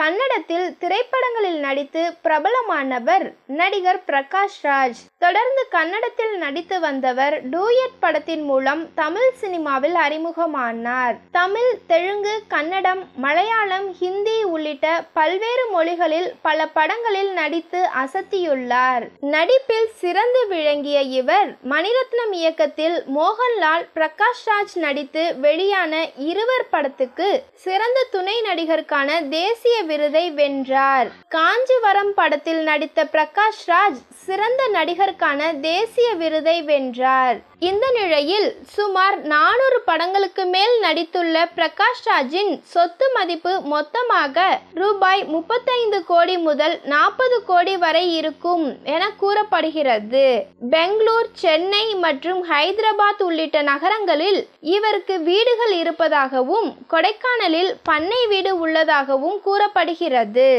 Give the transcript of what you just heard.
கன்னடத்தில் திரைப்படங்களில் நடித்து பிரபலமானவர் நடிகர் பிரகாஷ் ராஜ். தொடர்ந்து கன்னடத்தில் நடித்து வந்தவர் டூயட் படத்தின் மூலம் தமிழ் சினிமாவில் அறிமுகமானார். தமிழ், தெலுங்கு, கன்னடம், மலையாளம், ஹிந்தி உள்ளிட்ட பல்வேறு மொழிகளில் பல படங்களில் நடித்து அசத்தியுள்ளார். நடிப்பில் சிறந்து விளங்கிய இவர் மணிரத்னம் இயக்கத்தில் மோகன்லால், பிரகாஷ் ராஜ் நடித்து வெளியான இருவர் படத்துக்கு சிறந்த துணை நடிகருக்கான தேசிய விருதை வென்றார். காஞ்சிவரம் படத்தில் நடித்த பிரகாஷ் ராஜ் சிறந்த நடிகருக்கான தேசிய விருதை வென்றார். இந்த நிலையில் சுமார் 400 படங்களுக்கு மேல் நடித்துள்ள பிரகாஷ் ராஜின் சொத்து மதிப்பு மொத்தமாக ரூபாய் 35 கோடி முதல் 40 கோடி வரை இருக்கும் என கூறப்படுகிறது. பெங்களூர், சென்னை மற்றும் ஹைதராபாத் உள்ளிட்ட நகரங்களில் இவருக்கு வீடுகள் இருப்பதாகவும் கொடைக்கானலில் பண்ணை வீடு உள்ளதாகவும் கூறப்படுகிறது.